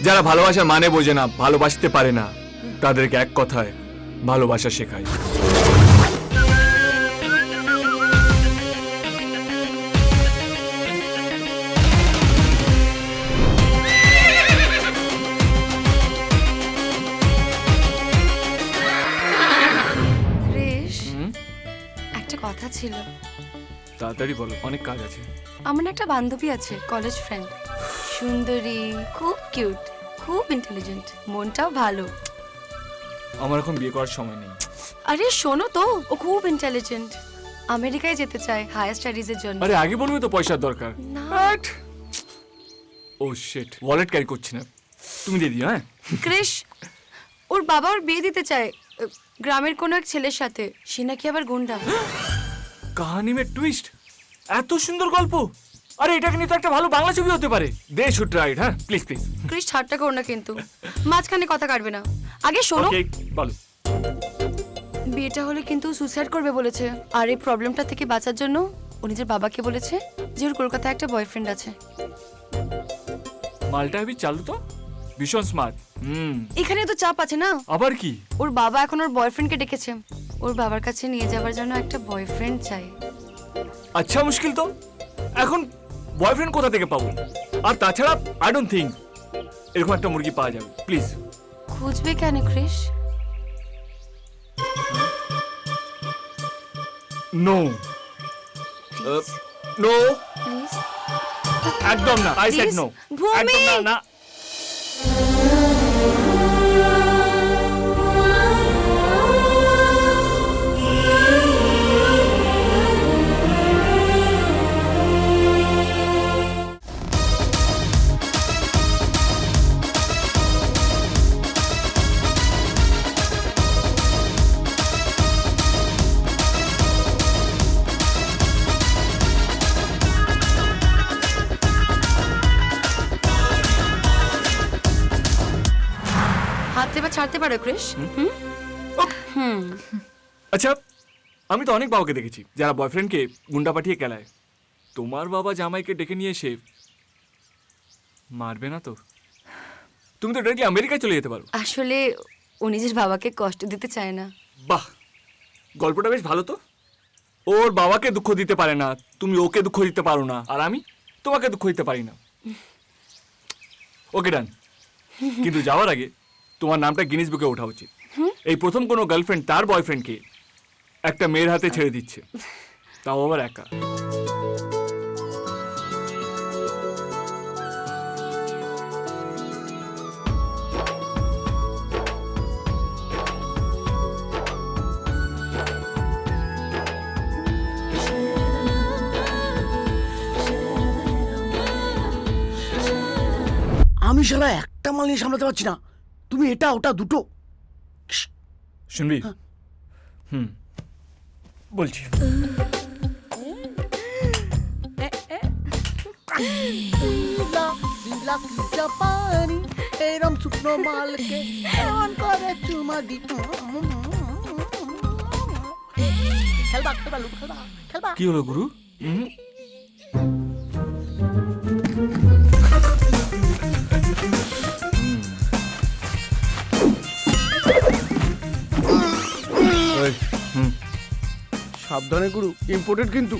যারা ভালোবাসার মানে বোঝে না, ভালোবাসতে পারে না, তাদেরকে এক কথায় ভালোবাসা শেখায়। ক্রিশ, একটা কথা ছিল। তাড়াতাড়ি বলো, অনেক কাজ আছে। আমার না একটা বান্ধবী আছে, কলেজ ফ্রেন্ড, সুন্দরী, খুব কিউট, খুব ইন্টেলিজেন্ট, মনটাও ভালো। আমার এখন বিয়ে করার সময় নেই। আরে শোনো তো, ও খুব ইন্টেলিজেন্ট, আমেরিকায় যেতে চায় হায়ার স্টাডিজের জন্য। আরে আগে বলবে তো পয়সার দরকার। না। ও শিট, ওয়ালেট ক্যারি করছি না, তুমি দিয়ে দিও। হ্যাঁ ক্রিশ, ওর বাবা ওর বিয়ে দিতে চায় গ্রামের কোনো এক ছেলের সাথে, সে নাকি আবার গুন্ডা। কাহানি মে টুইস্ট, এত সুন্দর গল্প। আরে এটাকে নিয়ে তো একটা ভালো বাংলা ছবি হতে পারে। They should write. হ্যাঁ প্লিজ প্লিজ। ক্রিশ, ঠাট্টা করো না কিন্তু, মাঝখানে কথা কাটবে না। আগে শোনো, ওকে বলো। বিয়েটা হলে কিন্তু সুসাইড করবে বলেছে, আর এই প্রবলেমটা থেকে বাঁচার জন্য ও নিজের বাবাকে বলেছে যে ওর কলকাতায় একটা বয়ফ্রেন্ড আছে। মালটা আমি চালু তো, ভীষণ স্মার্ট। এখানে তো চাপ আছে না। আবার কি? ওর বাবা এখন ওর বয়ফ্রেন্ডকে ডেকেছে, ওর বাবার কাছে নিয়ে যাওয়ার জন্য একটা বয়ফ্রেন্ড চাই। আচ্ছা মুশকিল তো, এখন বয়ফ্রেন্ড কোথা থেকে পাবো? আর তাছাড়া আই ডোন্ট থিঙ্ক এরকম একটা মুরগি পাওয়া যাবে। প্লিজ। খুঁজবে কেন ক্রিশ? নো নো, প্লিজ একদম না। I said Please, no. Bhumi! একদম না না। হাত থেকে ছাড়তে পারো ক্রিশ? আচ্ছা, আমি তো অনেক বাবাকে দেখেছি যারা বয়ফ্রেন্ডকে গুন্ডা পাঠিয়ে কেলায়। তোমার বাবা জামাইকে ডেকে নিয়ে এসে মারবে না তো? তুমি তো ডাইরেক্টলি আমেরিকায় চলে যেতে পারো। আসলে ও নিজের বাবাকে কষ্ট দিতে চায় না। বাহ, গল্পটা বেশ ভালো তো। ওর বাবাকে দুঃখ দিতে পারে না, তুমি ওকে দুঃখ দিতে পারো না, আর আমি তোমাকে দুঃখ দিতে পারি না। ওকে ডান। কিন্তু যাওয়ার আগে তোমার নামটা গিনিস বুকে ওঠা উচিত। এই প্রথম কোনো গার্লফ্রেন্ড তার বয়ফ্রেন্ডকে একটা মেয়ের হাতে ছেড়ে দিচ্ছে, তাও আবার একা। আমি শালা একটা মাল নিয়ে সামলাতে পারছি না, তুমি এটা ওটা দুটো। শুনবি? বলছি। এরম শুকনো মালকে এমন করে চুমা দিত। খেলবা খেলবা লুক খেলবা খেলবা। কি হলো গুরু? সাবধানে গুরু, ইম্পোর্টেড কিন্তু।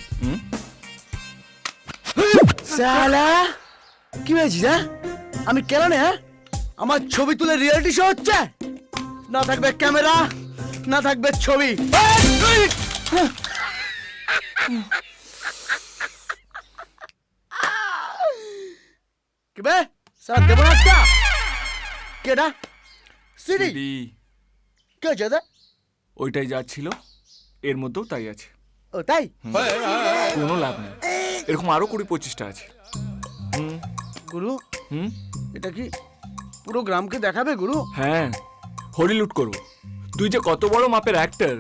শালা কি হয়েছিস? হ্যাঁ আমি কেন না? আমার ছবি তুলে রিয়েলিটি শো হচ্ছে, না থাকবে ক্যামেরা না থাকবে ছবি। কি বে স্যার দেব না একটা? কেডা সিডি কে যেতে? ওইটাই যা ছিল এর মধ্যেও তাই আছে। ও তাই? কোনো লাভ নেই, এরকম আরো 20-25টা আছে। গুরু এটা কি পুরো গ্রামকে দেখাবে গুরু? হ্যাঁ, হরি লুট করবো। তুই যে কত বড় মাপের অ্যাক্টর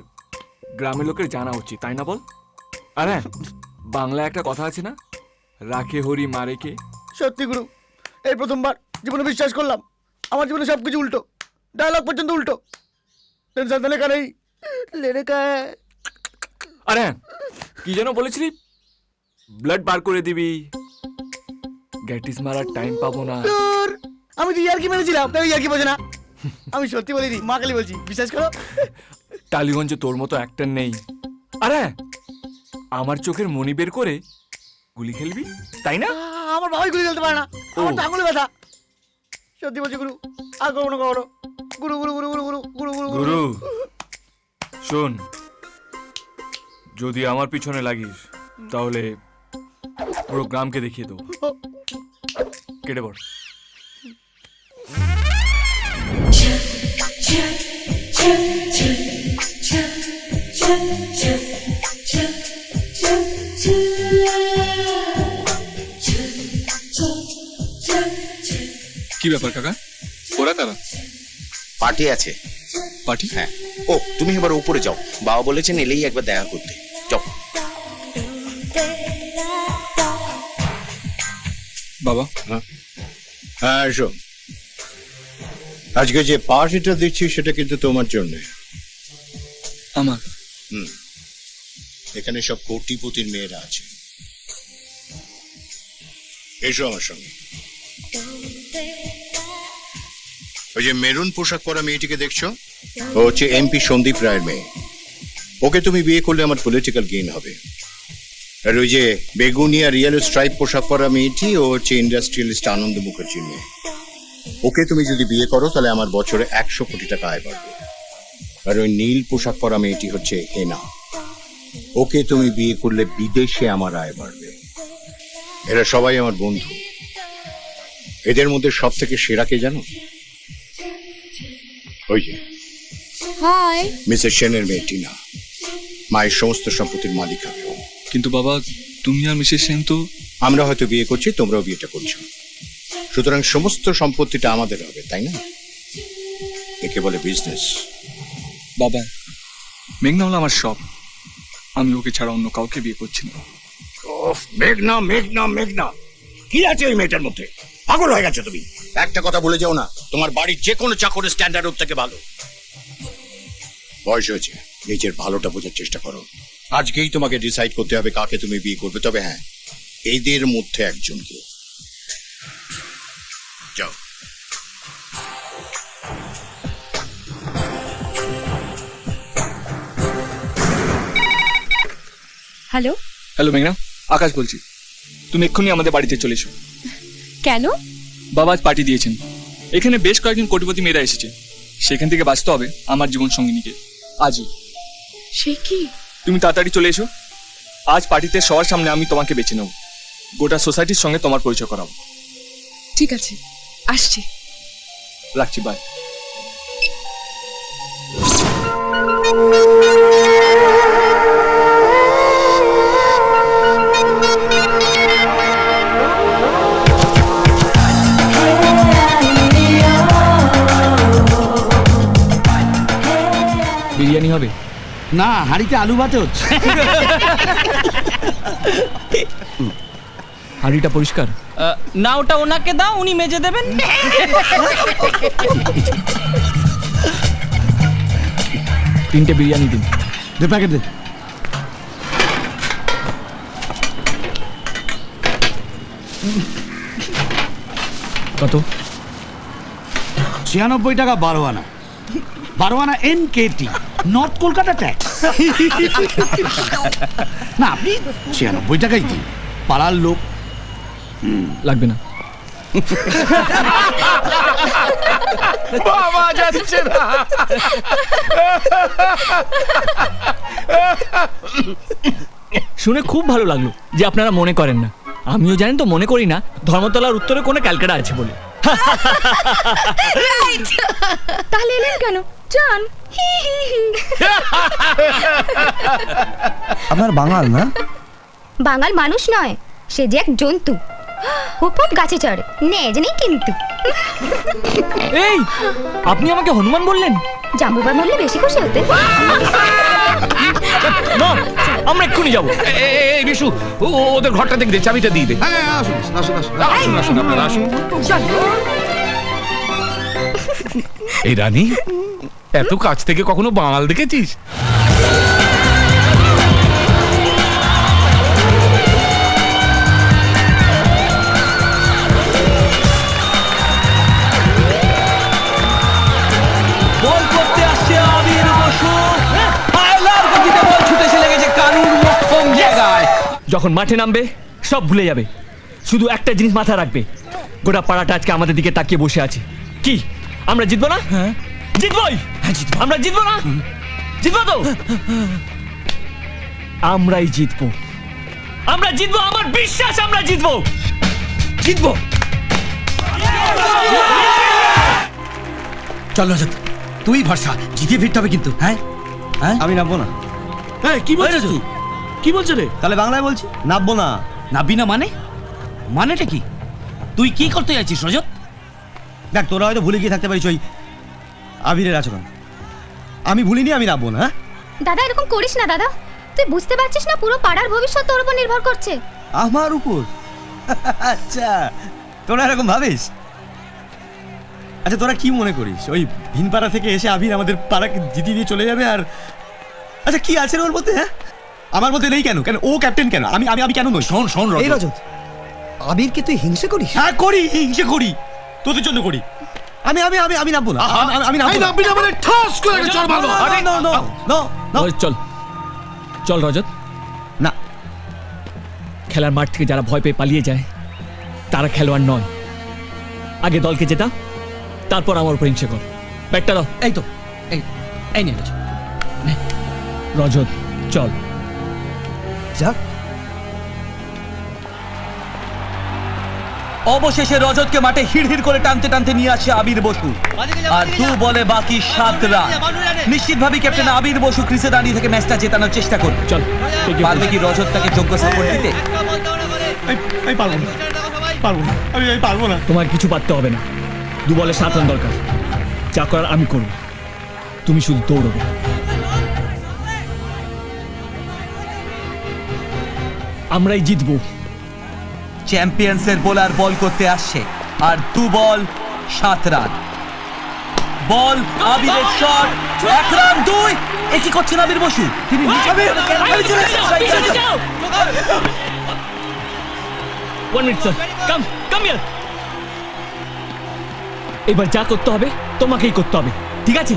গ্রামের লোকের জানা উচিত, তাই না বল? আর হ্যাঁ, বাংলায় একটা কথা আছে না, রাখে হরি মারে কে। সত্যি গুরু, এই প্রথমবার জীবনে বিশ্বাস করলাম আমার জীবনে সবকিছু উল্টো, ডায়লগ পর্যন্ত উল্টো। টেনশন তো লেখা নেই, লেখা। আর হ্যাঁ, কি যেন বলেছিলি? ব্লাড বার করে দিবি, গ্যাটিস মারার টাইম পাবো না। আমি তো ইয়ার্কি মেরেছিলাম, তাই ইয়ার্কি বোঝে না। আমি সত্যি বলিনি, মা কালী বলছি, বিশ্বাস করো। টালিগঞ্জে তোর মতো অ্যাক্টর নেই। আরে আমার চোখের মনি বের করে গুলি খেলবি, তাই না? আমার বাবাই গুলি খেলতে পারে না, আমার ও। তো আঙুলে ব্যথা। সত্যি বলছি গুরু, আর করবো না কখনো। গুরু গুরু গুরু গুরু গুরু গুরু গুরু গুরু। গুরু শোন, যদি আমার পিছনে লাগিস তাহলে পুরো গ্রামকে দেখিয়ে দেবো। কেটে পড়। কি ব্যাপার কাকা, ওরা কারা? পার্টি আছে। পার্টি? হ্যাঁ। ও তুমি এবার উপরে যাও, বাবা বলেছেন এলেই একবার দেখা করতে। যাও। বাবা, হ্যাঁ এসো। আজকে যে পার্টিটা দিচ্ছি সেটা কিন্তু তোমার জন্য। আমার এখানে সব কোটিপতির মেয়েরা আছে। এসো আমার সঙ্গে। ওই যে মেরুন পোশাক পরা মেয়েটিকে দেখছো, ও হচ্ছে এমপি সন্দীপ রায়ের মেয়ে। ওকে তুমি বিয়ে করলে আমার পলিটিক্যাল গেইন হবে। আর ওই যে বেগুনিয়া রিয়েল স্ট্রাইপ পোশাক পরা মেয়েটি, ও হচ্ছে ইন্ডাস্ট্রিয়ালিস্ট আনন্দ মুখার্জির মেয়ে। ওকে তুমি যদি বিয়ে করো তাহলে আমার বছরে 100 কোটি টাকা আয় বাড়বে। আর ওই নীল পোশাক পরা মেয়েটি হচ্ছে হেনা। ওকে তুমি বিয়ে করলে বিদেশে আমার আয় বাড়বে। এরা সবাই আমার বন্ধু। এদের মধ্যে সব থেকে সেরা কে জানো? ওই যে হাই। মিসেস সেনের মেয়ে টিনা। মায়ের সমস্ত সম্পত্তির মালিক হবে ও। কিন্তু বাবা, তুমি আর মিসেস সেন তো। আমরা হয়তো বিয়ে করছি, তোমরাও বিয়েটা করছো, সুতরাং সমস্ত সম্পত্তিটা আমাদের হবে, তাই না? একে বলে বিজনেস। বাবা, মেঘনা হলো আমার সব। আমি ওকে ছাড়া অন্য কাউকে বিয়ে করছি না। মেঘনা মেঘনা মেঘনা, কি আছে ওই মেয়েটার মধ্যে? পাগল হয়ে গেছো তুমি। একটা কথা বলে যাও না, তোমার বাড়ির যে কোনো চাকরের স্ট্যান্ডার্ড ওর থেকে ভালো। বয়স হয়েছে, নিজের ভালোটা বোঝার চেষ্টা করো। আজকেই তোমাকে ডিসাইড করতে হবে কাকে তুমি বিয়ে করবে। তবে হ্যাঁ, এদের মধ্যে একজনকে। যাও। হ্যালো, হ্যালো মেঘনা, আকাশ বলছি। তুমি এক্ষুনি আমাদের বাড়িতে চলে এসো। কেন? বাবা আজ পার্টি দিয়েছেন। এখানে বেশ কয়েকজন কোটিপতি মেয়েরা এসেছে। সেখান থেকে বাঁচতে হবে আমার জীবন সঙ্গিনীকে আজই। সে কি? তুমি তাড়াতাড়ি চলে এসো। আজ পার্টিতে সবার সামনে আমি তোমাকে বেছে নেব। গোটা সোসাইটির সঙ্গে তোমার পরিচয় করাবো। ঠিক আছে, আসছি। রাখছি, বাই। বিরিয়ানি হবে না, হাঁড়িতে আলু ভাতে হচ্ছে। হাঁড়িটা পরিষ্কার? না, ওটা ওনাকে দাও, উনি মেজে দেবেন। 3টে বিরিয়ানি দিন। দে প্যাকেট দে। কত? 96 টাকা 12 আনা। 12 আনা NKT, নর্থ কলকাতা ট্যাক্স। না, আপনি 96 টাকাই দিন, পাড়ার লোক। লাগবে না। বাবা যাচ্ছে না। শুনে খুব ভালো লাগলো যে আপনারা মনে করেন না। আমিও জানেন তো মনে করি না ধর্মতলার উত্তরে কোনো ক্যালকাটা আছে বলে। তাহলে এলেন কেন? যান। আপনার বাঙাল না? বাঙাল মানুষ নয়, সে যে এক জন্তু। উপর গাছে চড়ে, নেজ নেই কিন্তু। এই, আপনি আমাকে হনুমান বললেন? জাম্বুবার মরলে বেশি খুশি হতেন। না, আমরা এক্ষুনি যাবো। এই বিশু, ওদের ঘরটা দেখে দে, চাবিটা দিয়ে দে। হ্যাঁ, আসুন আসুন আসুন আসুন আসুন, আপনারা আসুন। এই রানী, এত কাছ থেকে কখনো বাঙাল দেখেছিস? যখন মাঠে নামবে সব ভুলে যাবে, শুধু একটা জিনিস মাথায় রাখবে, গোটা পাড়াটা আজকে আমাদের দিকে তাকিয়ে বসে আছে। কি আমরা জিতবো না? হ্যাঁ জিতবই, হ্যাঁ জিতবো। আমরা জিতবো না? জিতবো তো, আমরাই জিতবো, আমরা জিতবো, আমার বিশ্বাস আমরা জিতবো, জিতবো। চল রজত, তুই ভরসা, জিতিয়ে ফিরতে হবে কিন্তু। হ্যাঁ হ্যাঁ, আমি নামবো না। কি বলছিস তুই? কি বলছো রে? তাহলে বাংলায় বলছি, নামবো না। নাবি না মানে? মানেটা কি? তুই কি করতে যাচ্ছিস রজত? দেখ, তোরা হয়তো ভুলে গিয়ে থাকতে পারিস ওই আবিরের আচরণ। আমি ভুলিনি, আমি নামবো না। দাদা এরকম করিস না দাদা, তুই বুঝতে পারছিস না পুরো পাড়ার ভবিষ্যৎ তোর উপর নির্ভর করছে। আমার উপর? আচ্ছা, তোরা এরকম ভাবিস? আচ্ছা, তোরা কি মনে করিস ওই ভিনপাড়া থেকে এসে আবির আমাদের পাড়াকে জিতিয়ে দিয়ে চলে যাবে? আর আচ্ছা, কি আছে ওর মধ্যে? হ্যাঁ, আমার মধ্যে নেই কেন? কেন ও ক্যাপ্টেন কেন? আমি আমি আমি কেন নই? শোন শোন এই রজত, রজত, আবিরকে তুই হিংসে করিস? হ্যাঁ করি, হিংসে করি, তোদের জন্য করি। আমি আমি আমি আমি নামবো না, আমি নামবো না। মানে ঠাস করে একটা চড় মারবো। আরে নো নো নো নো, চল চল রজত। না, খেলার মাঠ থেকে যারা ভয় পেয়ে পালিয়ে যায় তারা খেলোয়াড় নয়। আগে দলকে জেতা, তারপর আমার উপর হিংসে কর। ব্যাগটা দাও। এই তো, এই নে রজত চল। যা। অবশেষে রজতকে মাঠে হিড়হিড় করে টানতে টানতে নিয়ে আসে আবির বসু, আর 2 বলে বাকি 7 রান। নিশ্চিতভাবে ক্যাপ্টেন আবির বসু ক্রিজে দাঁড়িয়ে থেকে ম্যাচটা জেতানোর চেষ্টা করবে। চল, পারবে কি রজত তাকে যোগ্য সাপোর্ট দিতে? আমি পারবো না, পারবো না, আমি পারবো না। তোমার কিছু পারতে হবে না, 2 বলে 7 রান দরকার। যা করার আমি করব, তুমি শুধু দৌড়বে। আমরাই জিতবো। চ্যাম্পিয়ন্সের বোলার বল করতে আসছে, আর 2 বল 7 রান। বল আবিরের শট, 1 রান 2। একই করছেন আবির বসু, তিনি এবার যা করতে হবে তোমাকেই করতে হবে, ঠিক আছে?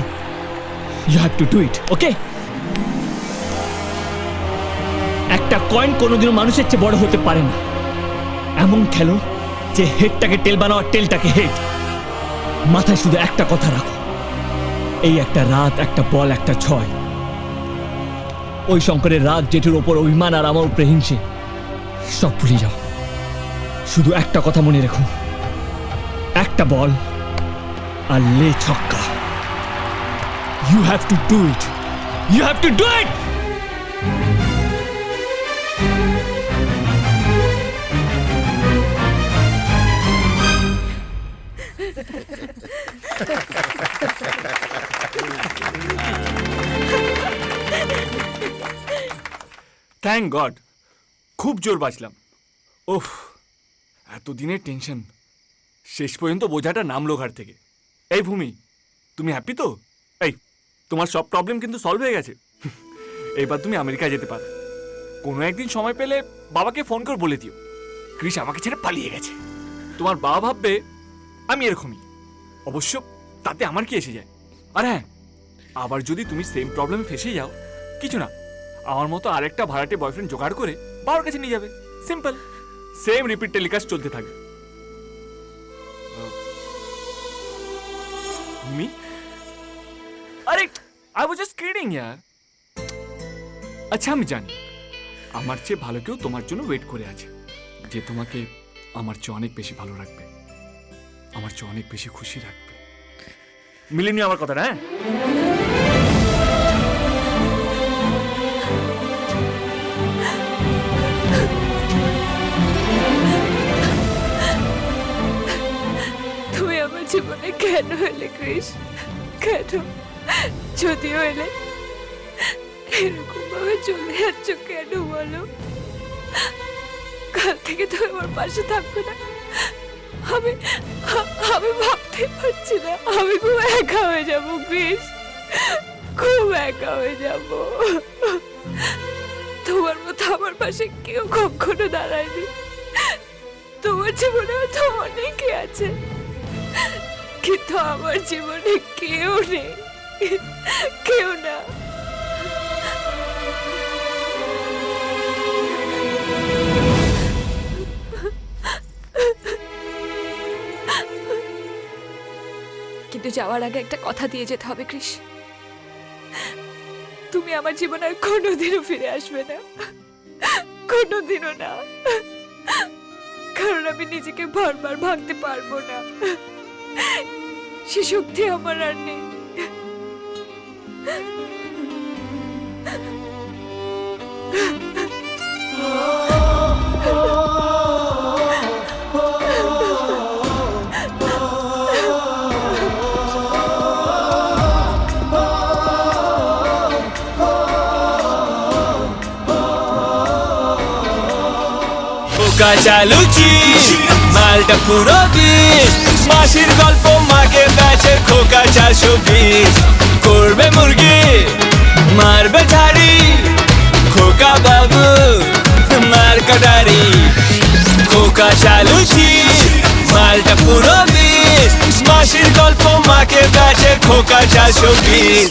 You have to do it, okay? একটা কয়েন কোনোদিনও মানুষের চেয়ে বড় হতে পারে না। এমন খেলো যে হেডটাকে টেল বানাও আর টেলটাকে হেড। মাথায় শুধু একটা কথা রাখো, এই একটা রাত, একটা বল, একটা 6। ওই শঙ্করের রাত, জেঠুর ওপর অভিমান আর আমার উপরে হিংসে সব ভুলে যাও। শুধু একটা কথা মনে রেখো, একটা বল আর লে ছক্কা। You have to do it, you have to do it. Thank God, খুব জোর বাঁচলাম। ওফ, এতদিনের টেনশন শেষ পর্যন্ত বোঝাটা নামলো ঘাট থেকে। এই ভূমি, তুমি হ্যাপি তো? এই, তোমার সব প্রবলেম কিন্তু সলভ হয়ে গেছে। এবার তুমি আমেরিকা যেতে পারো। কোনো একদিন সময় পেলে বাবাকে ফোন করে বলে দিও ক্রিস আমাকে ছেড়ে পালিয়ে গেছে। তোমার বাবা ভাববে আমি এরকমই। অবশ্য তাতে আমার কি এসে যায়। আর হ্যাঁ, আবার যদি তুমি সেম প্রবলেমে ফেসে যাও, কিছু না, আমার মতো আরেকটা ভাড়াটে বয়ফ্রেন্ড জোগাড় করে বাবার কাছে নিয়ে যাবে। সিম্পল, সেম রিপিট টেলিকাস্ট চলতে থাকবে। মি আরে আই ওয়াজ জাস্ট কিডিং ইয়ার। আচ্ছা, আমি জানি আমার চেয়ে ভালো কেউ তোমার জন্য ওয়েট করে আছে, যে তোমাকে আমার চেয়ে অনেক বেশি ভালো রাখবে, আমার চেয়ে অনেক বেশি খুশি রাখবে। মিলে নিও আমার কথাটা, হ্যাঁ? তুমি আমার জীবনে কেন এলে ক্রিস? কেন? যদিও এলে, এরকম ভাবে চলে যাচ্ছ কেন বলো? কাল থেকে তুমি আমার পাশে থাকবে না, আমি আমি ভাবতে পারছি না। আমি খুব একা হয়ে যাবো ক্রিস, খুব একা হয়ে যাব। তোমার মতো আমার পাশে কেউ কখনো দাঁড়ায়নি। তোমার জীবনে তো অনেকে আছে, কিন্তু আমার জীবনে কেউ নেই, কেউ না। কিন্তু যাওয়ার আগে একটা কথা দিয়ে যেতে হবে কৃষ, তুমি আমার জীবনে আর কোনোদিনও ফিরে আসবে না, কোনোদিনও না, কারণ আমি নিজেকে বারবার ভাঙতে পারবো না, সে শক্তি আমার আর নেই। কাঁচা লুচি মালটা পুরো বিষ, মাসির গল্প মাকে বেচে খোকা 420, করবে মুরগি মারবে ঝাড়ি খোকা বাবু মার কাটারি। খোকা চালুচি মালটা পুরো বিষ, মাসির গল্প মাকে বেচে খোকা 420।